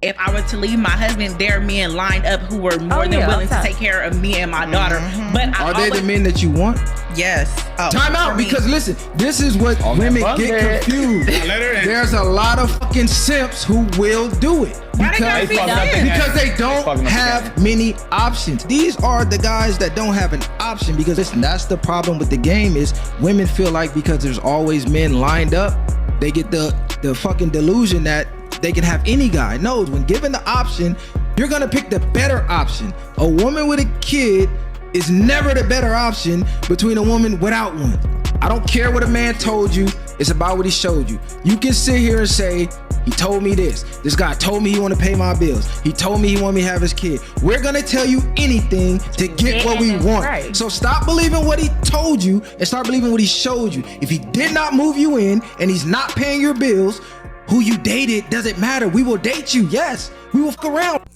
If I were to leave my husband, there are men lined up who were more than willing to take care of me and my daughter. But are they the men that you want? Yes. Time out, because listen, this is what women get confused. There's a lot of fucking simps who will do it because they don't have many options. These are the guys that don't have an option, because listen, that's the problem with the game, is women feel like because there's always men lined up, they get the fucking delusion that they can have any guy. No, when given the option, you're gonna pick the better option. A woman with a kid is never the better option between a woman without one. I don't care what a man told you, it's about what he showed you. You can sit here and say, he told me this guy told me he want to pay my bills, he told me he want me to have his kid. We're gonna tell you anything to get what we want. Right. So stop believing what he told you and start believing what he showed you. If he did not move you in and he's not paying your bills, who you dated doesn't matter. We will date you. Yes, we will fuck around.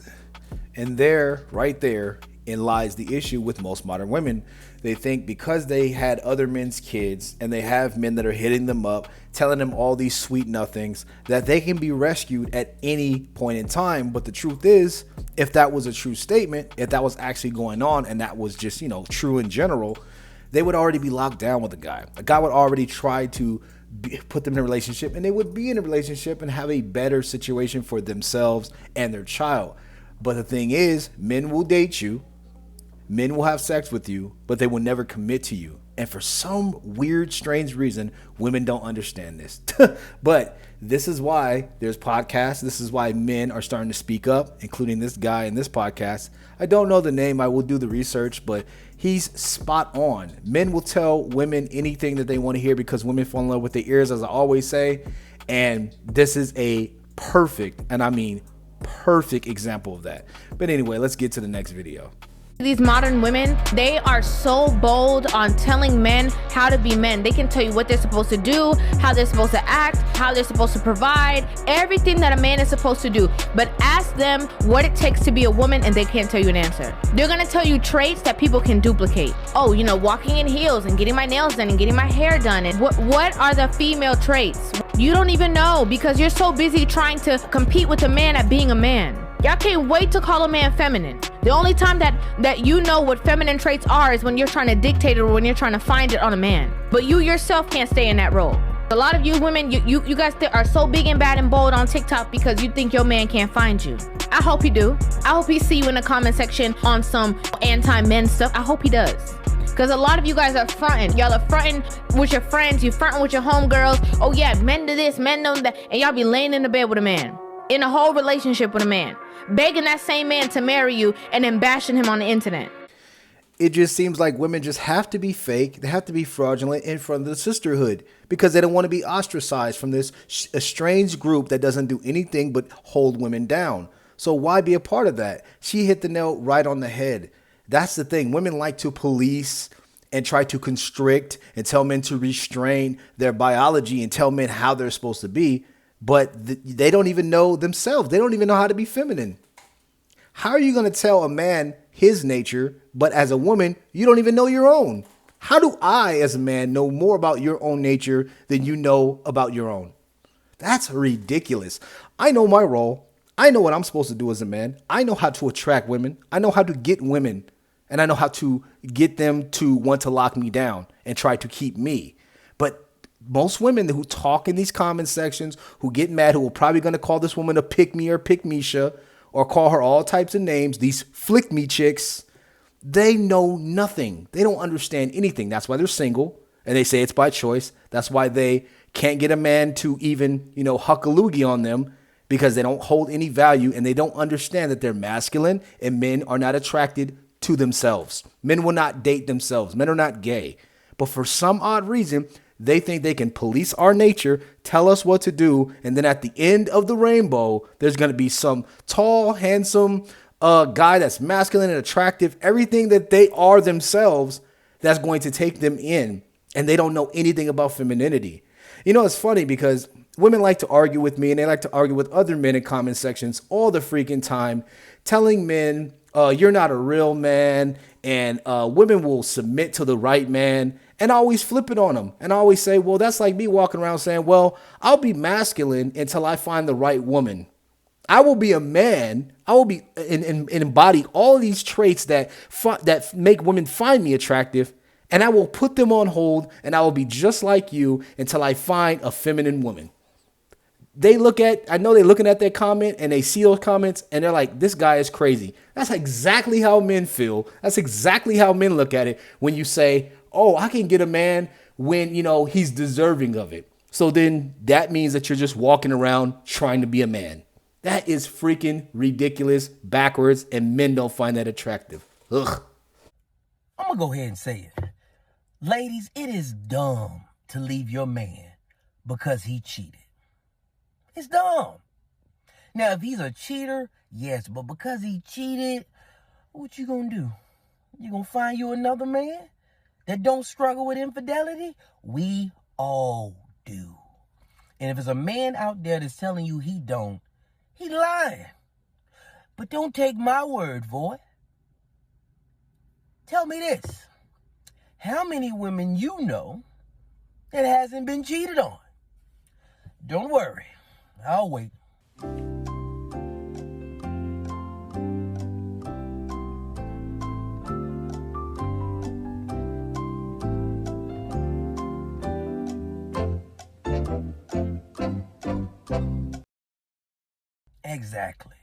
And there, right there, in lies the issue with most modern women. They think because they had other men's kids and they have men that are hitting them up, telling them all these sweet nothings, that they can be rescued at any point in time. But the truth is, if that was a true statement, if that was actually going on and that was just, true in general, they would already be locked down with a guy. A guy would already try to put them in a relationship, and they would be in a relationship and have a better situation for themselves and their child. But the thing is, men will date you, men will have sex with you, but they will never commit to you. And for some weird, strange reason, women don't understand this. But this is why there's podcasts. This is why men are starting to speak up, including this guy in this podcast. I don't know the name. I will do the research, but he's spot on. Men will tell women anything that they want to hear because women fall in love with their ears, as I always say. And this is a perfect, and I mean perfect example of that. But anyway, let's get to the next video. These modern women, they are so bold on telling men how to be men. They can tell you what they're supposed to do, how they're supposed to act, how they're supposed to provide, everything that a man is supposed to do. But ask them what it takes to be a woman and they can't tell you an answer. They're gonna tell you traits that people can duplicate. Oh, walking in heels and getting my nails done and getting my hair done. And what are the female traits? You don't even know because you're so busy trying to compete with a man at being a man. Y'all can't wait to call a man feminine. The only time that you know what feminine traits are is when you're trying to dictate it or when you're trying to find it on a man. But you yourself can't stay in that role. A lot of you women, you guys are so big and bad and bold on TikTok because you think your man can't find you. I hope you do. I hope he see you in the comment section on some anti-men stuff. I hope he does. Because a lot of you guys are fronting. Y'all are fronting with your friends. You fronting with your homegirls. Oh yeah, men do this, men do that. And y'all be laying in the bed with a man. In a whole relationship with a man. Begging that same man to marry you and then bashing him on the internet. It just seems like women just have to be fake. They have to be fraudulent in front of the sisterhood because they don't want to be ostracized from this estranged group that doesn't do anything but hold women down. So why be a part of that? She hit the nail right on the head. That's the thing. Women like to police and try to constrict and tell men to restrain their biology and tell men how they're supposed to be. But they don't even know themselves. They don't even know how to be feminine. How are you going to tell a man his nature, but as a woman, you don't even know your own? How do I, as a man, know more about your own nature than you know about your own? That's ridiculous. I know my role. I know what I'm supposed to do as a man. I know how to attract women. I know how to get women. And I know how to get them to want to lock me down and try to keep me. But most women who talk in these comment sections, who get mad, who are probably going to call this woman a pick me or pick Misha, or call her all types of names, these flick me chicks, they know nothing. They don't understand anything. That's why they're single, and they say it's by choice. That's why they can't get a man to even, huck a loogie on them, because they don't hold any value, and they don't understand that they're masculine, and men are not attracted to themselves. Men will not date themselves. Men are not gay. But for some odd reason, they think they can police our nature, tell us what to do, and then at the end of the rainbow, there's going to be some tall, handsome guy that's masculine and attractive, everything that they are themselves, that's going to take them in, and they don't know anything about femininity. It's funny because women like to argue with me, and they like to argue with other men in comment sections all the freaking time, telling men, you're not a real man, and women will submit to the right man. And I always flip it on them. And I always say, well, that's like me walking around saying, well, I'll be masculine until I find the right woman. I will be a man. I will be and embody all these traits that make women find me attractive, and I will put them on hold, and I will be just like you until I find a feminine woman. I know they're looking at their comment and they see those comments and they're like, this guy is crazy. That's exactly how men feel. That's exactly how men look at it when you say, oh, I can get a man when, he's deserving of it. So then that means that you're just walking around trying to be a man. That is freaking ridiculous, backwards, and men don't find that attractive. Ugh. I'm going to go ahead and say it. Ladies, it is dumb to leave your man because he cheated. It's dumb. Now, if he's a cheater, yes, but because he cheated, what you gonna do? You gonna find you another man that don't struggle with infidelity? We all do. And if there's a man out there that's telling you he don't, he lying. But don't take my word for it. Tell me this. How many women you know that hasn't been cheated on? Don't worry. I'll wait. Exactly.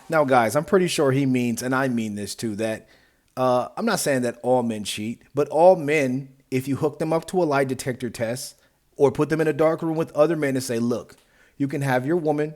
Now, guys, I'm pretty sure he means, and I mean this too, that I'm not saying that all men cheat, but all men, if you hook them up to a lie detector test or put them in a dark room with other men and say, look, you can have your woman,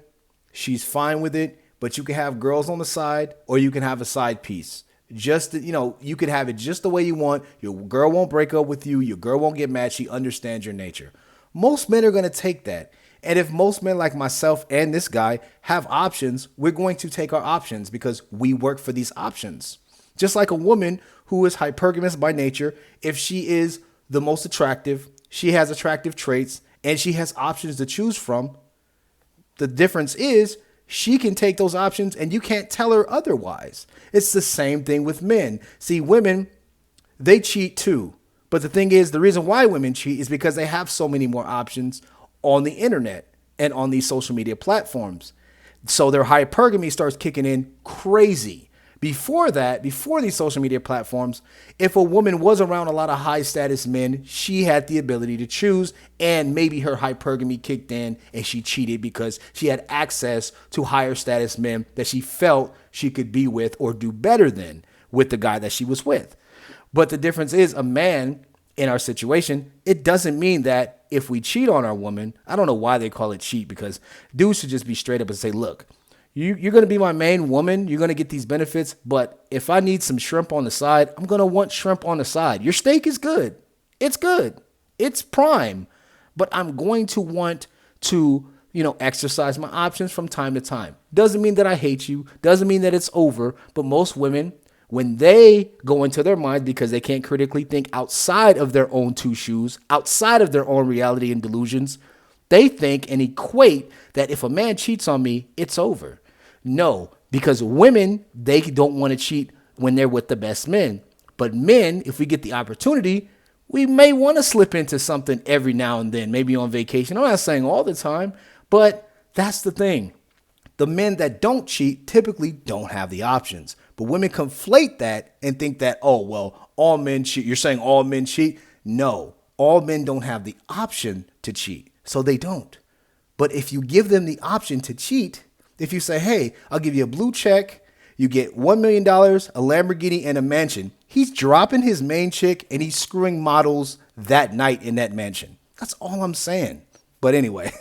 she's fine with it, but you can have girls on the side or you can have a side piece. Just, you can have it just the way you want. Your girl won't break up with you. Your girl won't get mad. She understands your nature. Most men are going to take that. And if most men like myself and this guy have options, we're going to take our options because we work for these options. Just like a woman who is hypergamous by nature, if she is the most attractive, she has attractive traits, and she has options to choose from, the difference is she can take those options and you can't tell her otherwise. It's the same thing with men. See, women, they cheat too. But the thing is, the reason why women cheat is because they have so many more options on the internet and on these social media platforms. So their hypergamy starts kicking in crazy. Before these social media platforms, if a woman was around a lot of high status men, she had the ability to choose, and maybe her hypergamy kicked in and she cheated because she had access to higher status men that she felt she could be with or do better than with the guy that she was with. But the difference is, a man in our situation, it doesn't mean that if we cheat on our woman, I don't know why they call it cheat, because dudes should just be straight up and say, look, you're going to be my main woman. You're going to get these benefits. But if I need some shrimp on the side, I'm going to want shrimp on the side. Your steak is good. It's good. It's prime. But I'm going to want to, exercise my options from time to time. Doesn't mean that I hate you. Doesn't mean that it's over. But most women, when they go into their mind because they can't critically think outside of their own two shoes, outside of their own reality and delusions, they think and equate that if a man cheats on me, it's over. No, because women, they don't want to cheat when they're with the best men. But men, if we get the opportunity, we may want to slip into something every now and then, maybe on vacation. I'm not saying all the time, but that's the thing. The men that don't cheat typically don't have the options. But women conflate that and think that, oh, well, all men cheat. You're saying all men cheat? No, all men don't have the option to cheat, so they don't. But if you give them the option to cheat, if you say, hey, I'll give you a blue check, you get $1 million, a Lamborghini, and a mansion, he's dropping his main chick and he's screwing models that night in that mansion. That's all I'm saying. But anyway,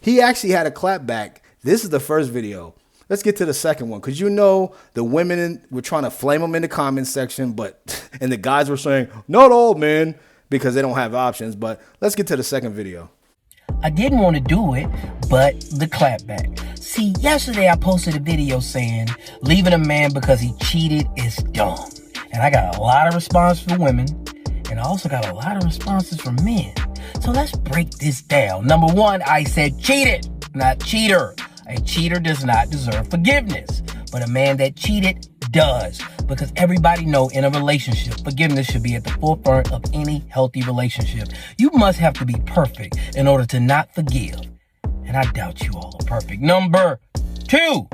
he actually had a clapback. This is the first video. Let's get to the second one, because the women were trying to flame him in the comment section, and the guys were saying, not all men, because they don't have options. But let's get to the second video. I didn't want to do it, but the clapback. See, yesterday I posted a video saying leaving a man because he cheated is dumb. And I got a lot of response from women, and I also got a lot of responses from men. So let's break this down. Number one, I said cheated, not cheater. A cheater does not deserve forgiveness, but a man that cheated does, because everybody know in a relationship, forgiveness should be at the forefront of any healthy relationship. You must have to be perfect in order to not forgive, and I doubt you all are perfect. Number 2,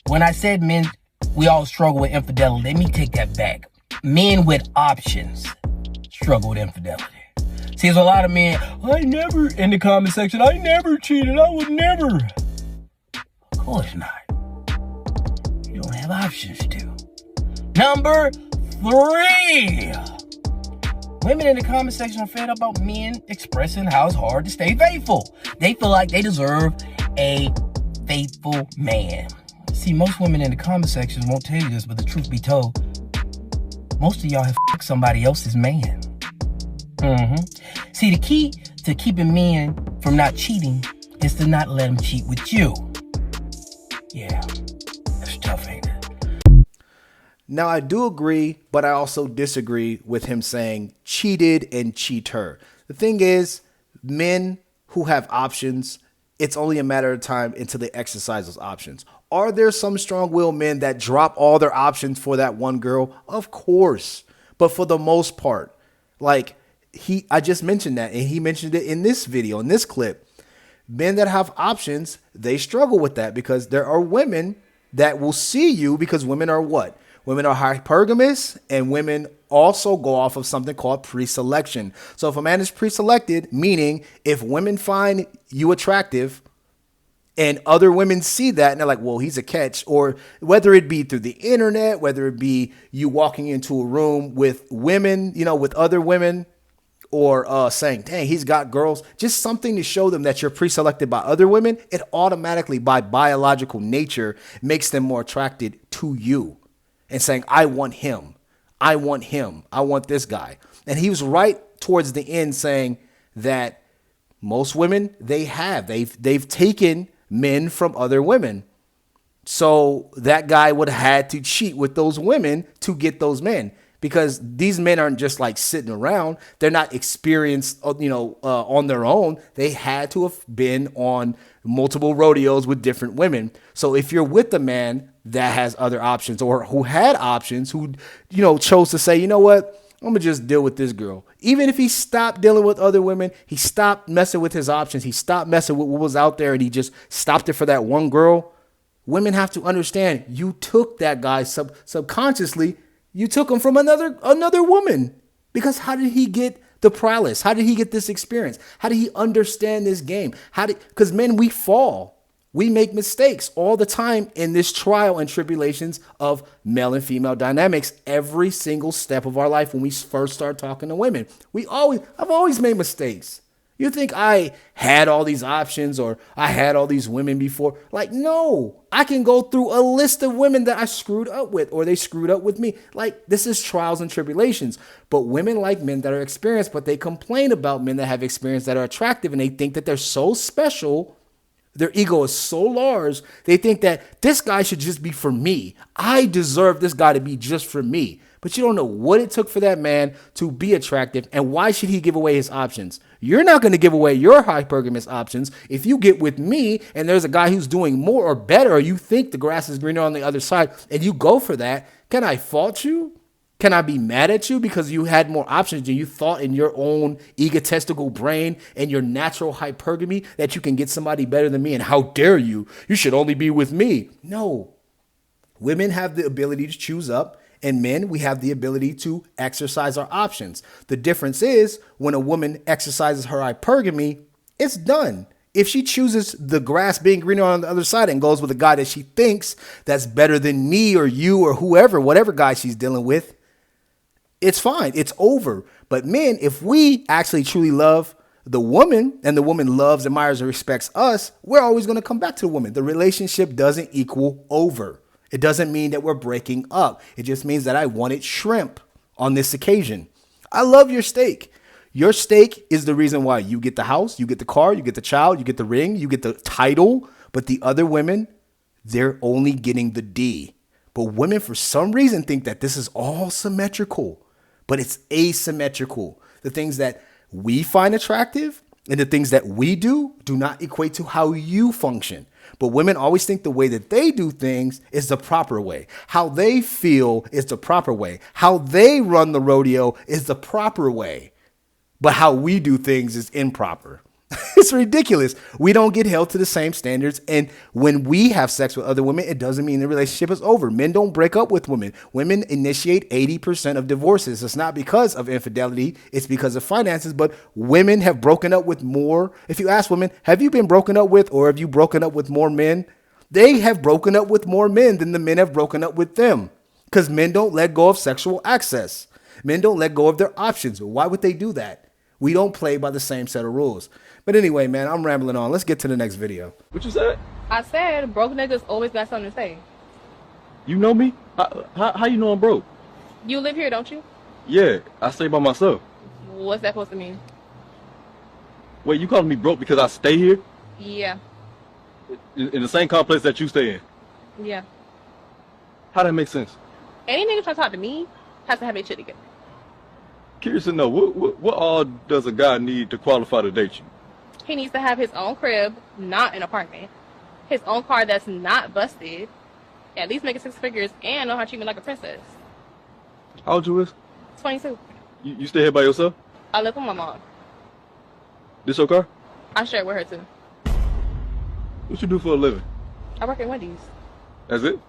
when I said men, we all struggle with infidelity, let me take that back. Men with options struggle with infidelity. See, there's a lot of men, I never, in the comment section, I never cheated, I would never. Of course not. You don't have options to. Number 3. Women in the comment section are fed up about men expressing how it's hard to stay faithful. They feel like they deserve a faithful man. See, most women in the comment section won't tell you this, but the truth be told, most of y'all have fucked somebody else's man. See, the key to keeping men from not cheating is to not let them cheat with you. Yeah, that's tough, ain't it? Now, I do agree, but I also disagree with him saying cheated and cheater. The thing is, men who have options, it's only a matter of time until they exercise those options. Are there some strong-willed men that drop all their options for that one girl? Of course. But for the most part, like I just mentioned that, and he mentioned it in this video, in this clip. Men that have options, they struggle with that because there are women that will see you, because women are what? Women are hypergamous, and women also go off of something called pre-selection. So if a man is pre-selected, meaning if women find you attractive and other women see that and they're like, well, he's a catch, or whether it be through the internet, whether it be you walking into a room with women, with other women, or saying, dang, he's got girls, just something to show them that you're pre-selected by other women, it automatically, by biological nature, makes them more attracted to you. And saying, I want him. I want him. I want this guy. And he was right towards the end saying that most women, they've taken men from other women. So that guy would have had to cheat with those women to get those men, because these men aren't just like sitting around. They're not experienced, on their own. They had to have been on multiple rodeos with different women. So if you're with a man that has other options, or who had options, who, chose to say, you know what, I'm gonna just deal with this girl. Even if he stopped dealing with other women, he stopped messing with his options, he stopped messing with what was out there, and he just stopped it for that one girl. Women have to understand, you took that guy subconsciously, you took him from another woman. Because how did he get the prowess? How did he get this experience? How did he understand this game? Because men, we fall. We make mistakes all the time in this trial and tribulations of male and female dynamics every single step of our life when we first start talking to women. I've always made mistakes. You think I had all these options or I had all these women before? Like, no, I can go through a list of women that I screwed up with or they screwed up with me. Like, this is trials and tribulations. But women like men that are experienced, but they complain about men that have experience that are attractive, and they think that they're so special. Their ego is so large. They think that this guy should just be for me. I deserve this guy to be just for me. But you don't know what it took for that man to be attractive, and why should he give away his options? You're not going to give away your hypergamous options if you get with me and there's a guy who's doing more or better, or you think the grass is greener on the other side and you go for that. Can I fault you? Can I be mad at you because you had more options than you thought in your own egotistical brain and your natural hypergamy that you can get somebody better than me? And how dare you? You should only be with me. No. Women have the ability to choose up, and men, we have the ability to exercise our options. The difference is when a woman exercises her hypergamy, it's done. If she chooses the grass being greener on the other side and goes with a guy that she thinks that's better than me or you or whoever, whatever guy she's dealing with, it's fine. It's over. But men, if we actually truly love the woman and the woman loves, admires, and respects us, we're always going to come back to the woman. The relationship doesn't equal over. It doesn't mean that we're breaking up. It just means that I wanted shrimp on this occasion. I love your steak. Your steak is the reason why you get the house, you get the car, you get the child, you get the ring, you get the title. But the other women, they're only getting the D. But women, for some reason, think that this is all symmetrical. But it's asymmetrical. The things that we find attractive and the things that we do not equate to how you function. But women always think the way that they do things is the proper way. How they feel is the proper way. How they run the rodeo is the proper way. But how we do things is improper. It's ridiculous. We don't get held to the same standards. And when we have sex with other women, it doesn't mean the relationship is over. Men don't break up with women. Women initiate 80% of divorces. It's not because of infidelity. It's because of finances. But women have broken up with more. If you ask women, have you been broken up with, or have you broken up with more men? They have broken up with more men than the men have broken up with them. Because men don't let go of sexual access. Men don't let go of their options. Why would they do that? We don't play by the same set of rules. But anyway, man, I'm rambling on. Let's get to the next video. What you said? I said broke niggas always got something to say. You know me? How you know I'm broke? You live here, don't you? Yeah, I stay by myself. What's that supposed to mean? Wait, you calling me broke because I stay here? Yeah. In the same complex that you stay in? Yeah. How that make sense? Any nigga try to talk to me has to have their shit together. Curious to know, what all does a guy need to qualify to date you? He needs to have his own crib, not an apartment. His own car that's not busted. At least making 6 figures and know how to treat me like a princess. How old you is? 22. You stay here by yourself? I live with my mom. This your car? I share it with her too. What you do for a living? I work at Wendy's. That's it?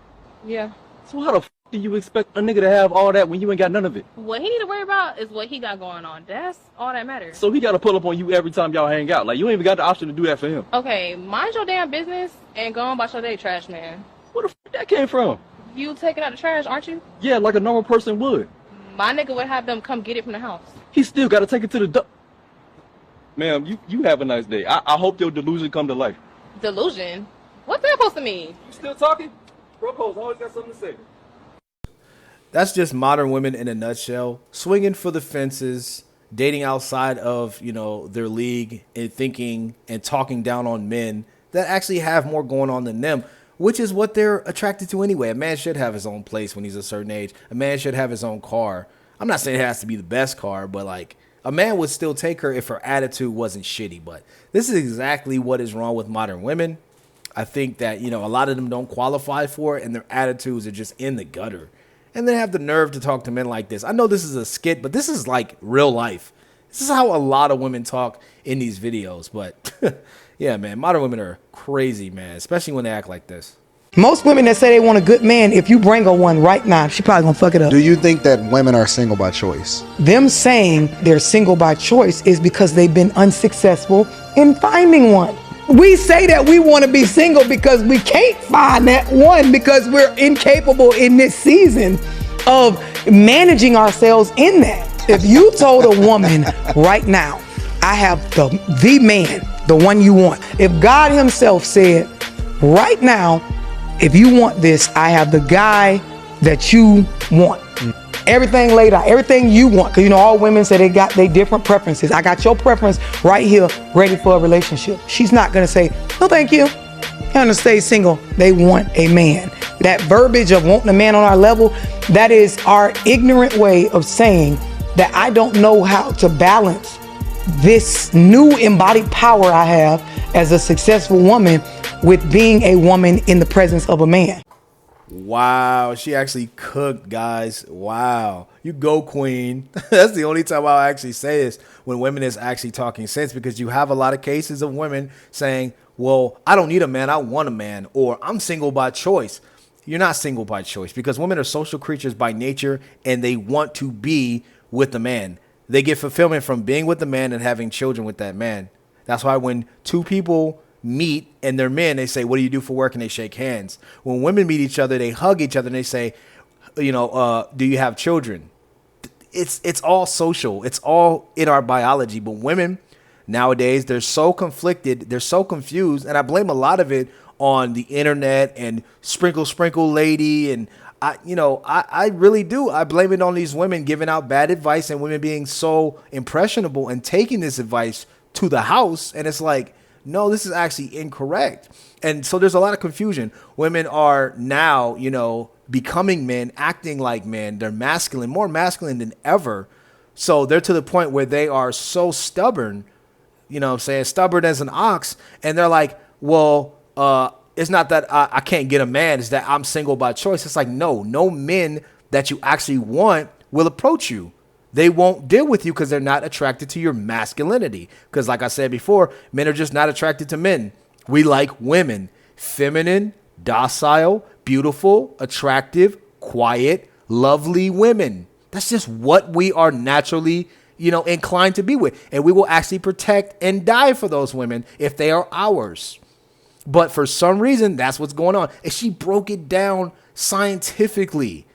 Yeah. So how the f do you expect a nigga to have all that when you ain't got none of it? What he need to worry about is what he got going on. That's all that matters. So he got to pull up on you every time y'all hang out. Like, you ain't even got the option to do that for him. Okay, mind your damn business and go on about your day, trash man. Where the f that came from? You taking out the trash, aren't you? Yeah, like a normal person would. My nigga would have them come get it from the house. He still got to take it to the dump. Ma'am, you have a nice day. I hope your delusion come to life. Delusion? What's that supposed to mean? You still talking? Broke hoes always got something to say. That's just modern women in a nutshell, swinging for the fences, dating outside of, their league, and thinking and talking down on men that actually have more going on than them, which is what they're attracted to anyway. A man should have his own place when he's a certain age. A man should have his own car. I'm not saying it has to be the best car, but like a man would still take her if her attitude wasn't shitty. But this is exactly what is wrong with modern women. I think that, a lot of them don't qualify for it, and their attitudes are just in the gutter. And they have the nerve to talk to men like this. I know this is a skit, but this is like real life. This is how a lot of women talk in these videos. But yeah, man, modern women are crazy, man, especially when they act like this. Most women that say they want a good man, if you bring her one right now, she probably gonna fuck it up. Do you think that women are single by choice? Them saying they're single by choice is because they've been unsuccessful in finding one. We say that we want to be single because we can't find that one because we're incapable in this season of managing ourselves in that. If you told a woman right now, I have the man, the one you want. If God himself said, right now, if you want this, I have the guy that you want. Everything laid out, everything you want. Because all women say they got their different preferences. I got your preference right here, ready for a relationship. She's not going to say, no, thank you. They're going to stay single. They want a man. That verbiage of wanting a man on our level, that is our ignorant way of saying that I don't know how to balance this new embodied power I have as a successful woman with being a woman in the presence of a man. Wow, she actually cooked, guys. Wow. You go, queen. That's the only time I'll actually say this, when women is actually talking sense, because you have a lot of cases of women saying, well, I don't need a man, I want a man, or I'm single by choice. You're not single by choice, because women are social creatures by nature, and they want to be with the man. They get fulfillment from being with the man and having children with that man. That's why when two people meet and they're men, they say, what do you do for work? And they shake hands. When women meet each other, they hug each other and they say, do you have children? It's all social. It's all in our biology. But women nowadays, they're so conflicted. They're so confused. And I blame a lot of it on the internet and sprinkle lady. And I really do. I blame it on these women giving out bad advice and women being so impressionable and taking this advice to the house. And it's like, no, this is actually incorrect. And so there's a lot of confusion. Women are now, becoming men, acting like men. They're masculine, more masculine than ever. So they're to the point where they are so stubborn, stubborn as an ox. And they're like, well, it's not that I can't get a man. It's that I'm single by choice. It's like, no men that you actually want will approach you. They won't deal with you because they're not attracted to your masculinity. Because like I said before, men are just not attracted to men. We like women. Feminine, docile, beautiful, attractive, quiet, lovely women. That's just what we are naturally, inclined to be with. And we will actually protect and die for those women if they are ours. But for some reason, that's what's going on. And she broke it down scientifically.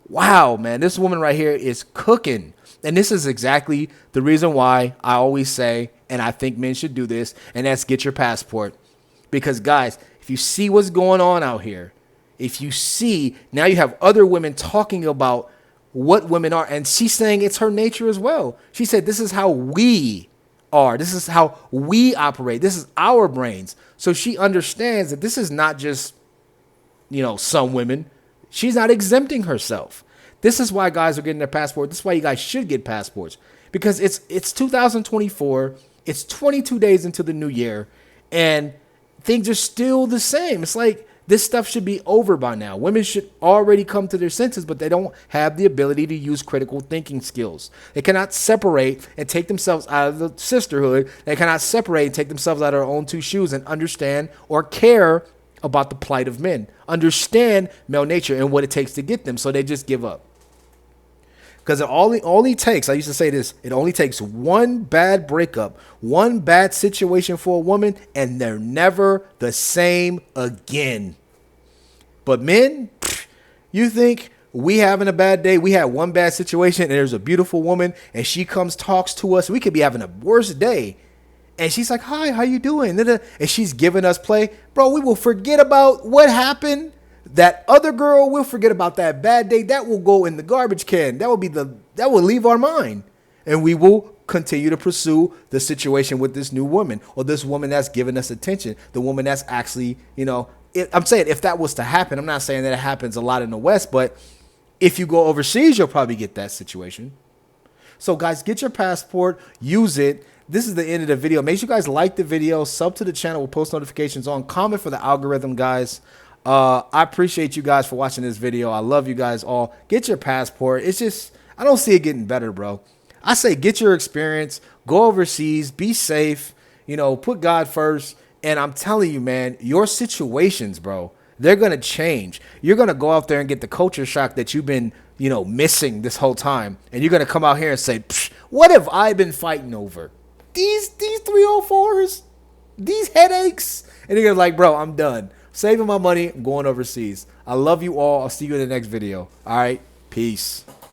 Wow, man, this woman right here is cooking. And this is exactly the reason why I always say, and I think men should do this, and that's get your passport. Because guys, if you see what's going on out here, if you see, now you have other women talking about what women are, and she's saying it's her nature as well. She said, this is how we are. This is how we operate. This is our brains. So she understands that this is not just, some women. She's not exempting herself. This is why guys are getting their passport. This is why you guys should get passports, because it's 2024. It's 22 days into the new year, and things are still the same. It's like this stuff should be over by now. Women should already come to their senses, but they don't have the ability to use critical thinking skills. They cannot separate and take themselves out of the sisterhood. They cannot separate and take themselves out of their own two shoes and understand or care about the plight of men, understand male nature and what it takes to get them. So they just give up. Because it only takes, I used to say this, it only takes one bad breakup, one bad situation for a woman, and they're never the same again. But men, you think we having a bad day, we had one bad situation, and there's a beautiful woman, and she comes, talks to us, we could be having a worse day. And she's like, hi, how you doing? And she's giving us play. Bro, we will forget about what happened. That other girl will forget about that bad day. That will go in the garbage can. That will leave our mind. And we will continue to pursue the situation with this new woman, or this woman that's giving us attention. The woman that's actually, I'm saying if that was to happen, I'm not saying that it happens a lot in the West, but if you go overseas, you'll probably get that situation. So guys, get your passport, use it. This is the end of the video. Make sure you guys like the video, sub to the channel with post notifications on, comment for the algorithm, guys. I appreciate you guys for watching this video. I love you guys all. Get your passport. It's just, I don't see it getting better, bro. I say get your experience, go overseas, be safe, put God first. And I'm telling you, man, your situations, bro, they're going to change. You're going to go out there and get the culture shock that you've been, missing this whole time. And you're going to come out here and say, what have I been fighting over? These 304s, these headaches. And you're like, bro, I'm done. Saving my money, I'm going overseas. I love you all. I'll see you in the next video. All right. Peace.